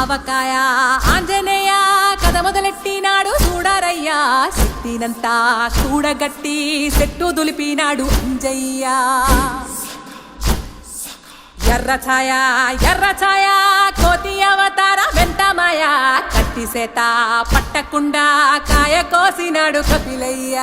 అవకాయ ఆంజనేయ కథ మొదలెట్టినాడు చూడరయ్యా శక్తినంతా చూడగట్టి చెట్టు దులిపినాడు అంజయ్య ఎర్ర ఛాయ కోతి అవతార వెంటమాయ కత్తి సేత పట్టకుండా కాయ కోసినాడు కపిలయ్య